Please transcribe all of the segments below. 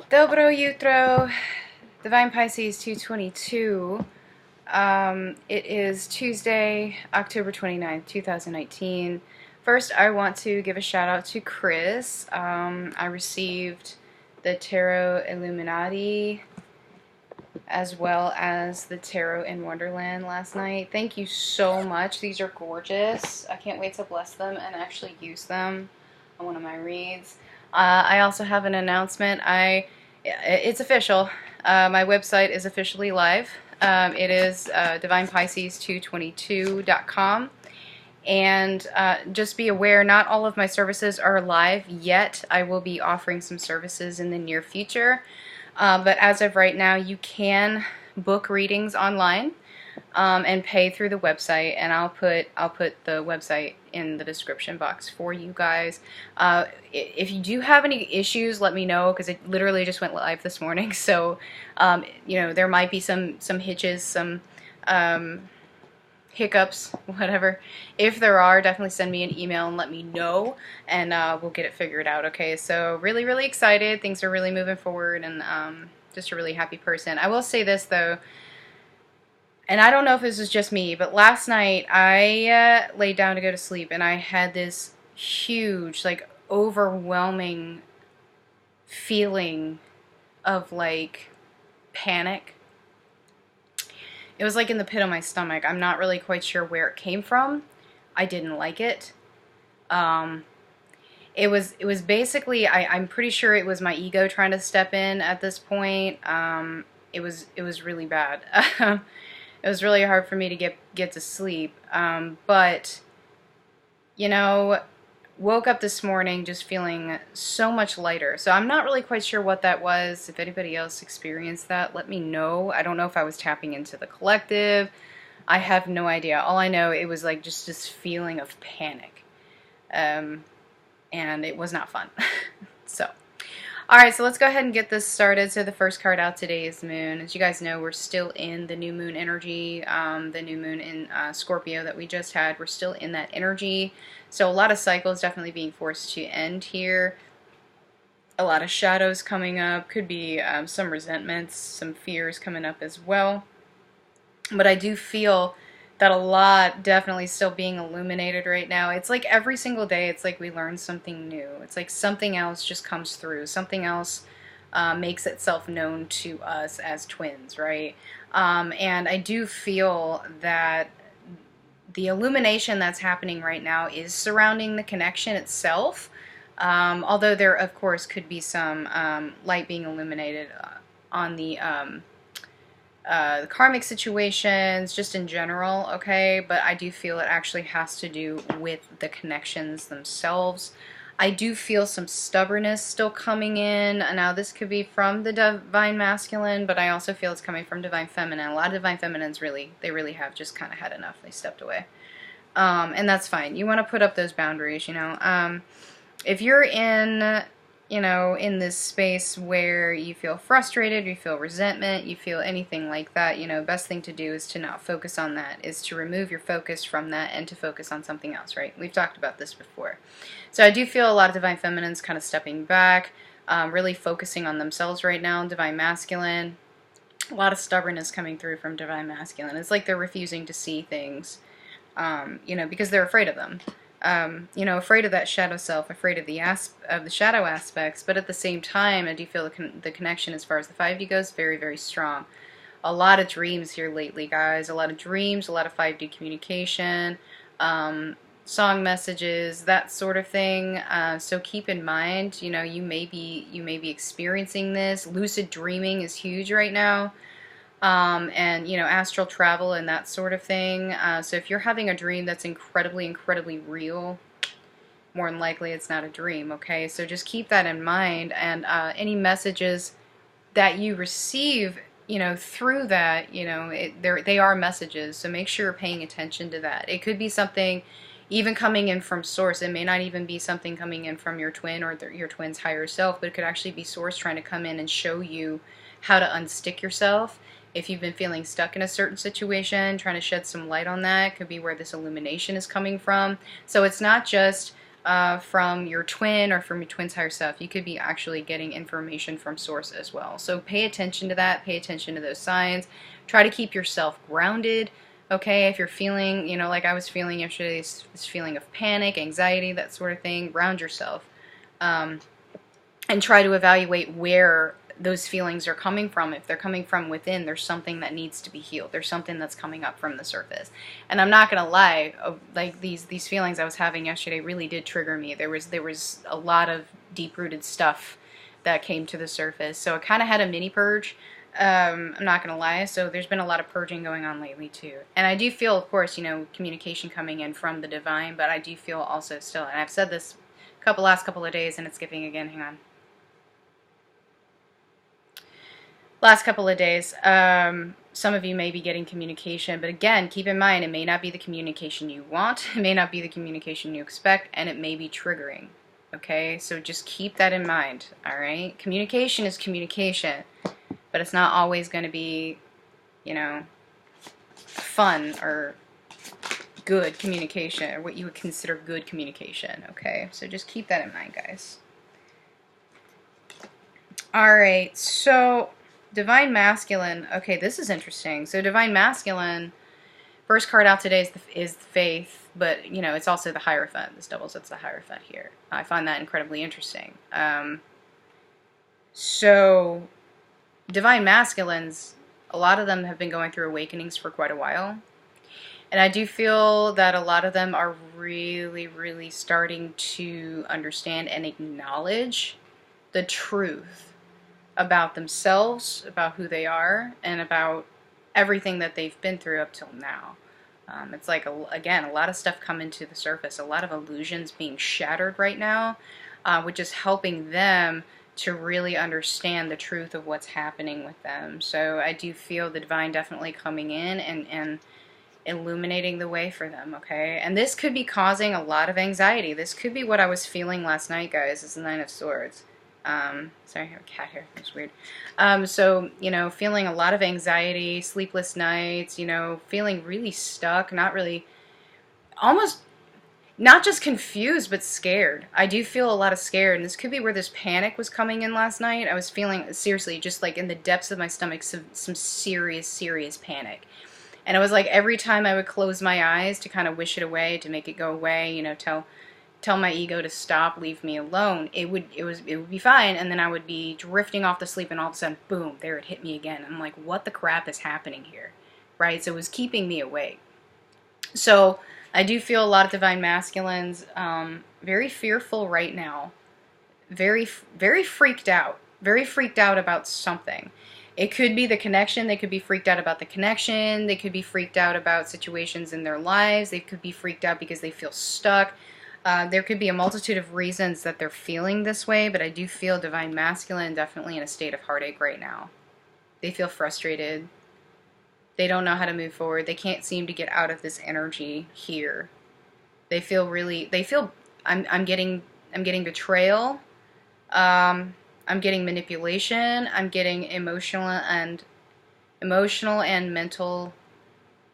Dobro jutro, Divine Pisces 222. It is Tuesday, October 29th, 2019. First, I want to give a shout out to Chris. I received the Tarot Illuminati as well as the Tarot in Wonderland last night. Thank you so much. These are gorgeous. I can't wait to bless them and actually use them on one of my reads. I also have an announcement. It's official. My website is officially live. It is divinepisces222.com. And just be aware, not all of my services are live yet. I will be offering some services in the near future. But as of right now, you can book readings online and pay through the website, and I'll put the website in the description box for you guys. If you do have any issues, let me know, because it literally just went live this morning. So there might be some hitches, some hiccups, whatever. If there are, definitely send me an email and let me know, and we'll get it figured out. Okay, so really excited. Things are really moving forward, and just a really happy person. I will say this though, and I don't know if this is just me, but last night I laid down to go to sleep, and I had this huge, like, overwhelming feeling of, like, panic. It was like in the pit of my stomach. I'm not really quite sure where it came from. I didn't like it. It was basically, I'm pretty sure it was my ego trying to step in at this point. It was really bad. It was really hard for me to get to sleep. But woke up this morning just feeling so much lighter. So I'm not really quite sure what that was. If anybody else experienced that, let me know. I don't know if I was tapping into the collective. I have no idea. All I know, it was like just this feeling of panic. And it was not fun. Alright, so let's go ahead and get this started. So the first card out today is Moon. As you guys know, we're still in the new moon energy, the new moon in Scorpio that we just had. We're still in that energy. So a lot of cycles definitely being forced to end here. A lot of shadows coming up. Could be some resentments, some fears coming up as well. But I do feel that a lot definitely still being illuminated right now. It's like every single day, it's like we learn something new. It's like something else just comes through. Something else makes itself known to us as twins, right? And I do feel that the illumination that's happening right now is surrounding the connection itself. Although there, of course, could be some light being illuminated on the karmic situations, just in general, okay? But I do feel it actually has to do with the connections themselves. I do feel some stubbornness still coming in. Now, this could be from the Divine Masculine, but I also feel it's coming from Divine Feminine. A lot of Divine Feminines really have just kind of had enough. They stepped away. And that's fine. You want to put up those boundaries, If you're in in this space where you feel frustrated, you feel resentment, you feel anything like that, best thing to do is to not focus on that, is to remove your focus from that and to focus on something else, right? We've talked about this before. So I do feel a lot of Divine Feminines kind of stepping back, really focusing on themselves right now. Divine Masculine, a lot of stubbornness coming through from Divine Masculine. It's like they're refusing to see things, because they're afraid of them. Afraid of that shadow self, afraid of the shadow aspects, but at the same time, I do feel the connection as far as the 5D goes, very strong. A lot of dreams here lately, guys. A lot of dreams, a lot of 5D communication, song messages, that sort of thing. So keep in mind, you may be experiencing this. Lucid dreaming is huge right now. And astral travel and that sort of thing. So if you're having a dream that's incredibly real, more than likely it's not a dream, okay? So just keep that in mind, and any messages that you receive, through that, they are messages, so make sure you're paying attention to that. It could be something even coming in from source. It may not even be something coming in from your twin or your twin's higher self, but it could actually be source trying to come in and show you how to unstick yourself. If you've been feeling stuck in a certain situation, trying to shed some light on that, could be where this illumination is coming from. So it's not just from your twin or from your twin's higher self. You could be actually getting information from source as well. So pay attention to that. Pay attention to those signs. Try to keep yourself grounded. Okay, if you're feeling, you know, like I was feeling yesterday, this feeling of panic, anxiety, that sort of thing, ground yourself. And try to evaluate where those feelings are coming from. If they're coming from within, there's something that needs to be healed. There's something that's coming up from the surface. And I'm not gonna lie, like these feelings I was having yesterday really did trigger me. There was a lot of deep-rooted stuff that came to the surface. So I kind of had a mini purge. I'm not gonna lie. So there's been a lot of purging going on lately too. And I do feel, of course, you know, communication coming in from the divine, but I do feel also still, and I've said this last couple of days, and it's skipping again. Hang on. Last couple of days, some of you may be getting communication, but again, keep in mind, it may not be the communication you want, it may not be the communication you expect, and it may be triggering, okay? So just keep that in mind, all right? Communication is communication, but it's not always going to be, you know, fun or good communication, or what you would consider good communication, okay? So just keep that in mind, guys. All right, so Divine Masculine. Okay, this is interesting. So Divine Masculine, first card out today is Faith, but you know, it's also the Hierophant. This doubles as the Hierophant here. I find that incredibly interesting. So Divine Masculines, a lot of them have been going through awakenings for quite a while. And I do feel that a lot of them are really, really starting to understand and acknowledge the truth about themselves, about who they are, and about everything that they've been through up till now. It's like, again, a lot of stuff coming to the surface, a lot of illusions being shattered right now, which is helping them to really understand the truth of what's happening with them. So I do feel the divine definitely coming in and illuminating the way for them, okay? And this could be causing a lot of anxiety. This could be what I was feeling last night, guys, is the Nine of Swords. Sorry, I have a cat here. It's weird. So, you know, feeling a lot of anxiety, sleepless nights, you know, feeling really stuck, not really, almost, not just confused, but scared. I do feel a lot of scared, and this could be where this panic was coming in last night. I was feeling, seriously, just like in the depths of my stomach, some serious, serious panic. And it was like every time I would close my eyes to kind of wish it away, to make it go away, you know, tell my ego to stop, leave me alone, it would be fine, and then I would be drifting off to sleep, and all of a sudden, boom, there it hit me again. I'm like, what the crap is happening here, right? So it was keeping me awake. So I do feel a lot of Divine Masculines very fearful right now, very freaked out about something. It could be the connection. They could be freaked out about the connection. They could be freaked out about situations in their lives. They could be freaked out because they feel stuck. There could be a multitude of reasons that they're feeling this way, but I do feel Divine Masculine definitely in a state of heartache right now. They feel frustrated. They don't know how to move forward. They can't seem to get out of this energy here. They feel I'm getting betrayal. I'm getting manipulation. I'm getting emotional and mental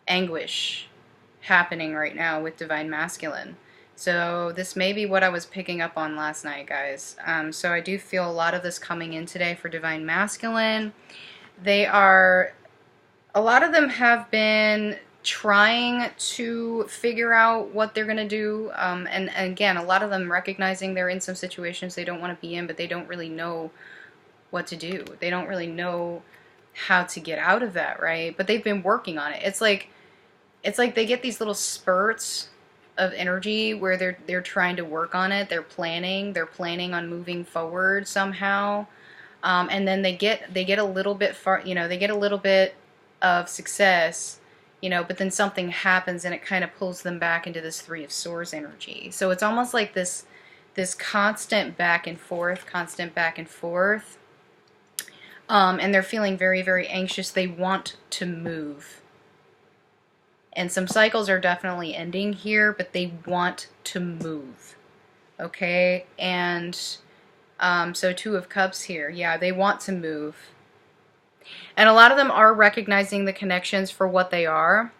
anguish happening right now with Divine Masculine. So this may be what I was picking up on last night, guys. So I do feel a lot of this coming in today for Divine Masculine. A lot of them have been trying to figure out what they're going to do. And again, a lot of them recognizing they're in some situations they don't want to be in, but they don't really know what to do. They don't really know how to get out of that, right? But they've been working on it. It's like they get these little spurts of energy where they're trying to work on it. They're planning on moving forward somehow, and then they get a little bit far, you know, they get a little bit of success, you know, but then something happens and it kind of pulls them back into this Three of Swords energy. So it's almost like this constant back and forth, and they're feeling very, very anxious. They want to move. And some cycles are definitely ending here, but they want to move, okay? And so Two of Cups here. Yeah, they want to move. And a lot of them are recognizing the connections for what they are.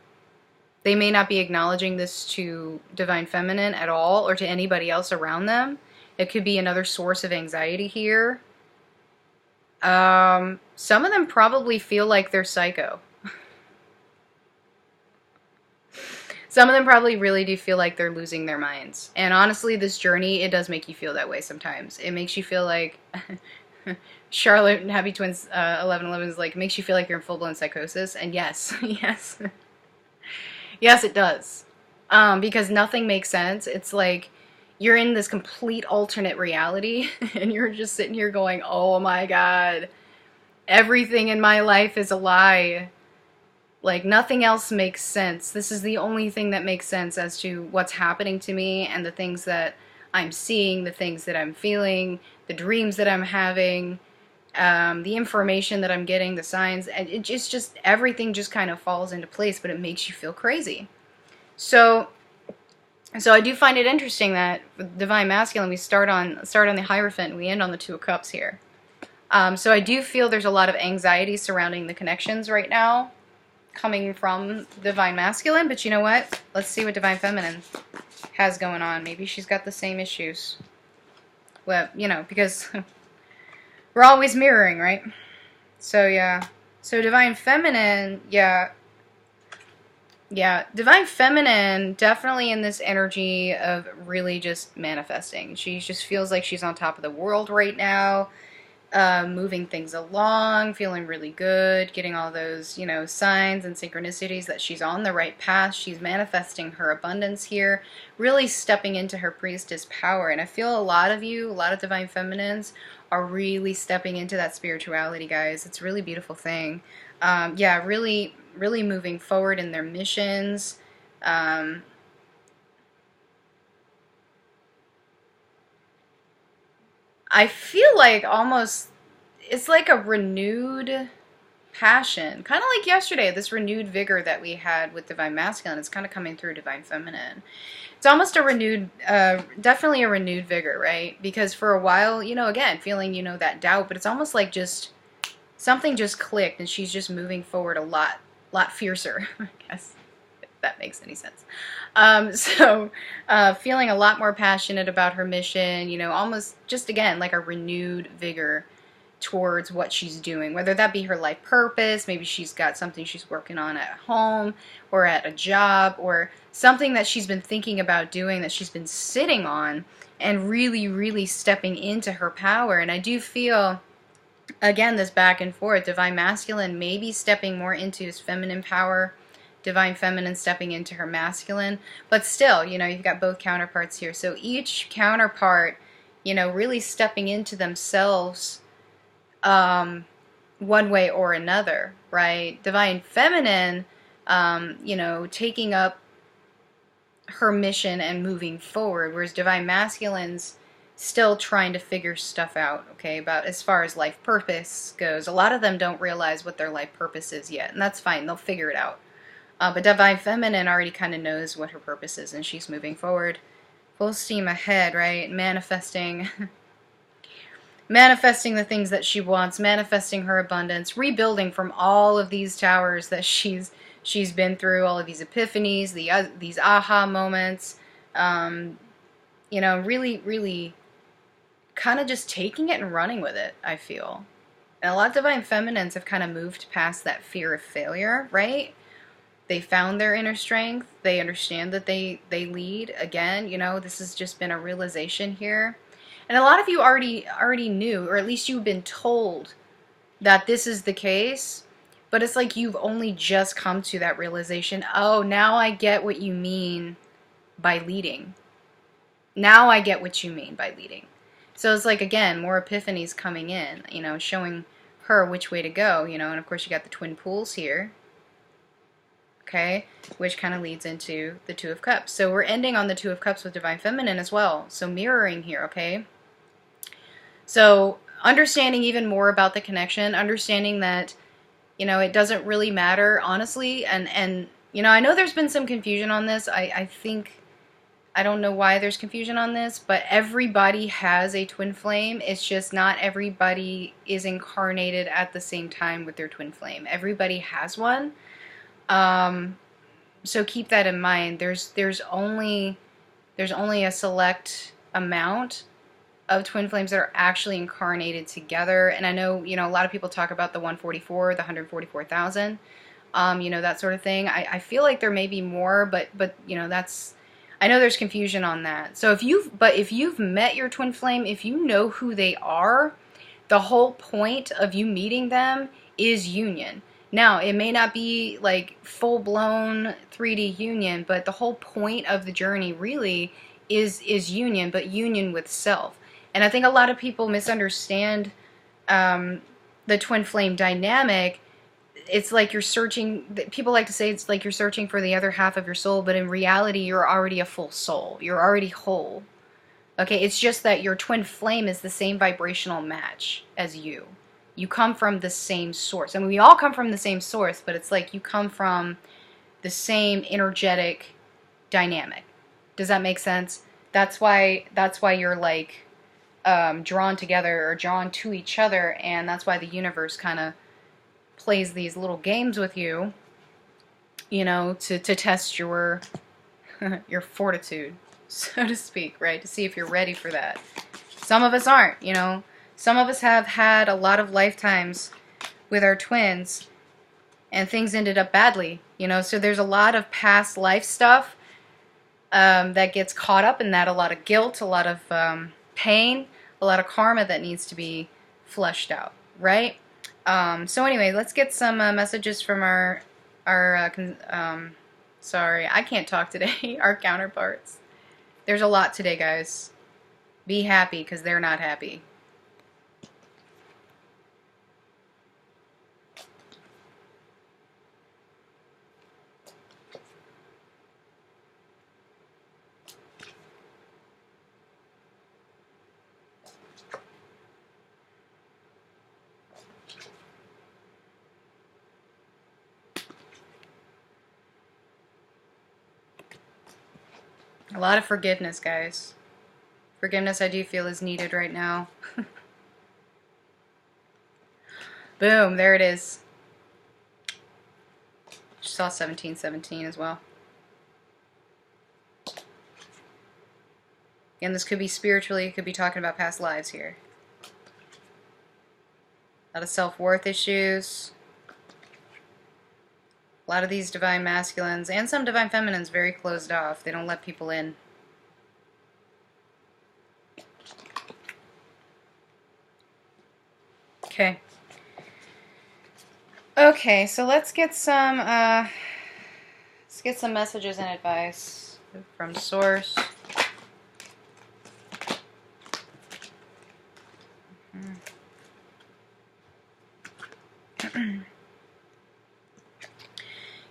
They may not be acknowledging this to Divine Feminine at all, or to anybody else around them. It could be another source of anxiety here. Some of them probably feel like they're psycho. Some of them probably really do feel like they're losing their minds. And honestly, this journey, it does make you feel that way sometimes. It makes you feel like... Charlotte and Happy Twins 1111 is like, it makes you feel like you're in full-blown psychosis. And yes, yes. Yes, it does. Because nothing makes sense. It's like you're in this complete alternate reality and you're just sitting here going, oh my God, everything in my life is a lie. Like, nothing else makes sense. This is the only thing that makes sense as to what's happening to me and the things that I'm seeing, the things that I'm feeling, the dreams that I'm having, the information that I'm getting, the signs. And it's just, everything just kind of falls into place, but it makes you feel crazy. So I do find it interesting that with Divine Masculine, we start on the Hierophant and we end on the Two of Cups here. So I do feel there's a lot of anxiety surrounding the connections right now, coming from Divine Masculine, but you know what? Let's see what Divine Feminine has going on. Maybe she's got the same issues. Well, you know, because we're always mirroring, right? So, yeah. So, Divine Feminine, yeah. Yeah, Divine Feminine, definitely in this energy of really just manifesting. She just feels like she's on top of the world right now. Moving things along, feeling really good, getting all those, you know, signs and synchronicities that she's on the right path. She's manifesting her abundance here, really stepping into her priestess power. And I feel a lot of you, a lot of Divine Feminines, are really stepping into that spirituality, guys. It's a really beautiful thing. Yeah, really moving forward in their missions. I feel like almost, it's like a renewed passion. Kind of like yesterday, this renewed vigor that we had with Divine Masculine. It's kind of coming through Divine Feminine. It's almost a renewed, definitely a renewed vigor, right? Because for a while, you know, again, feeling, you know, that doubt, but it's almost like just, something just clicked and she's just moving forward a lot fiercer, I guess, if that makes any sense. Feeling a lot more passionate about her mission, you know, almost just, again, like a renewed vigor towards what she's doing, whether that be her life purpose, maybe she's got something she's working on at home or at a job, or something that she's been thinking about doing that she's been sitting on and really stepping into her power. And I do feel, again, this back and forth, Divine Masculine maybe stepping more into his feminine power, Divine Feminine stepping into her masculine, but still, you know, you've got both counterparts here. So each counterpart, you know, really stepping into themselves one way or another, right? Divine Feminine, you know, taking up her mission and moving forward, whereas Divine Masculine's still trying to figure stuff out, okay, about as far as life purpose goes. A lot of them don't realize what their life purpose is yet, and that's fine. They'll figure it out. But Divine Feminine already kind of knows what her purpose is, and she's moving forward. Full steam ahead, right? Manifesting the things that she wants, manifesting her abundance, rebuilding from all of these towers that she's been through, all of these epiphanies, these aha moments. You know, really kind of just taking it and running with it, I feel. And a lot of Divine Feminines have kind of moved past that fear of failure, right? They found their inner strength. They understand that they lead. Again, you know, this has just been a realization here. And a lot of you already knew, or at least you've been told that this is the case, but it's like you've only just come to that realization. Oh, now I get what you mean by leading. Now I get what you mean by leading. So it's like, again, more epiphanies coming in, you know, showing her which way to go, you know, and of course you got the twin pools here. Okay, which kind of leads into the Two of Cups. So we're ending on the Two of Cups with Divine Feminine as well. So mirroring here, okay? So understanding even more about the connection, understanding that, you know, it doesn't really matter, honestly. And you know, I know there's been some confusion on this. I think, I don't know why there's confusion on this, but everybody has a twin flame. It's just not everybody is incarnated at the same time with their twin flame. Everybody has one. So keep that in mind. There's only a select amount of twin flames that are actually incarnated together. And I know, you know, a lot of people talk about the 144, the 144,000, you know, that sort of thing. I feel like there may be more, but you know, I know there's confusion on that. So if you've met your twin flame, if you know who they are, the whole point of you meeting them is union. Now, it may not be like full-blown 3D union, but the whole point of the journey really is union, but union with self. And I think a lot of people misunderstand the twin flame dynamic. It's like you're searching, people like to say it's like you're searching for the other half of your soul, but in reality, you're already a full soul. You're already whole. Okay, it's just that your twin flame is the same vibrational match as you. You come from the same source. I mean, we all come from the same source, but it's like you come from the same energetic dynamic. Does that make sense? That's why you're like drawn together or drawn to each other, and that's why the universe kind of plays these little games with you, you know, to test your your fortitude, so to speak, right? To see if you're ready for that. Some of us aren't, you know. Some of us have had a lot of lifetimes with our twins, and things ended up badly, you know. So there's a lot of past life stuff that gets caught up in that. A lot of guilt, a lot of pain, a lot of karma that needs to be flushed out, right? So anyway, let's get some messages from our sorry, I can't talk today, our counterparts. There's a lot today, guys. Be happy, because they're not happy. A lot of forgiveness, guys. Forgiveness, I do feel, is needed right now. Boom, there it is. Just saw 1717 as well. Again, this could be spiritually, it could be talking about past lives here. A lot of self-worth issues. A lot of these divine masculines and some divine feminines very closed off. They don't let people in. Okay. Okay, so let's get some messages and advice from Source.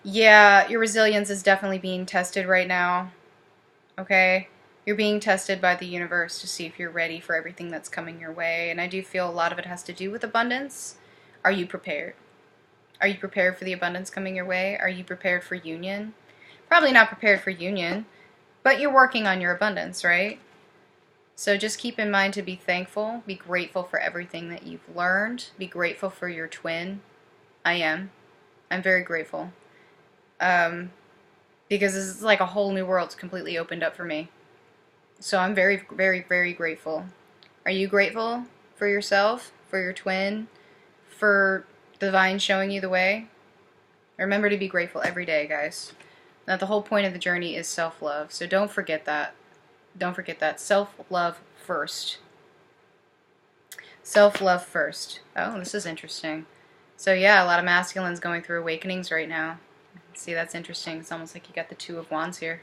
Yeah, your resilience is definitely being tested right now. Okay? You're being tested by the universe to see if you're ready for everything that's coming your way. And I do feel a lot of it has to do with abundance. Are you prepared? Are you prepared for the abundance coming your way? Are you prepared for union? Probably not prepared for union, but you're working on your abundance, right? So just keep in mind to be thankful. Be grateful for everything that you've learned. Be grateful for your twin. I am. I'm very grateful. Because this is like a whole new world's completely opened up for me. So I'm very, very, very grateful. Are you grateful for yourself, for your twin, for Divine showing you the way? Remember to be grateful every day, guys. Now, the whole point of the journey is self-love. So don't forget that. Don't forget that. Self-love first. Self-love first. Oh, this is interesting. So yeah, a lot of masculines going through awakenings right now. See, that's interesting. It's almost like you got the Two of Wands here,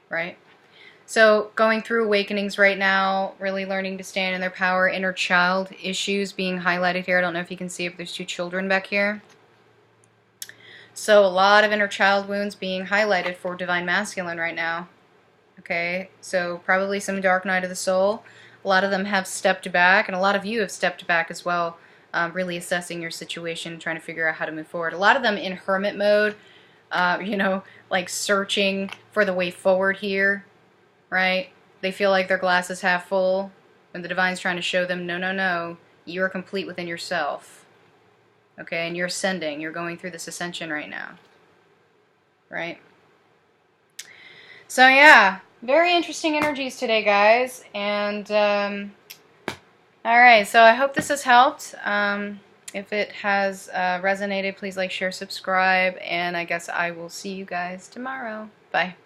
right? So going through awakenings right now, really learning to stand in their power, inner child issues being highlighted here. I don't know if you can see it, but there's two children back here. So a lot of inner child wounds being highlighted for Divine Masculine right now. Okay, so probably some dark night of the soul. A lot of them have stepped back, and a lot of you have stepped back as well, really assessing your situation, trying to figure out how to move forward. A lot of them in hermit mode, you know, like searching for the way forward here, right? They feel like their glass is half full, and the Divine's trying to show them, no, no, no, you're complete within yourself. Okay, and you're ascending. You're going through this ascension right now, right? So yeah, very interesting energies today, guys. And all right, so I hope this has helped. If it has resonated, please like, share, subscribe, and I guess I will see you guys tomorrow. Bye.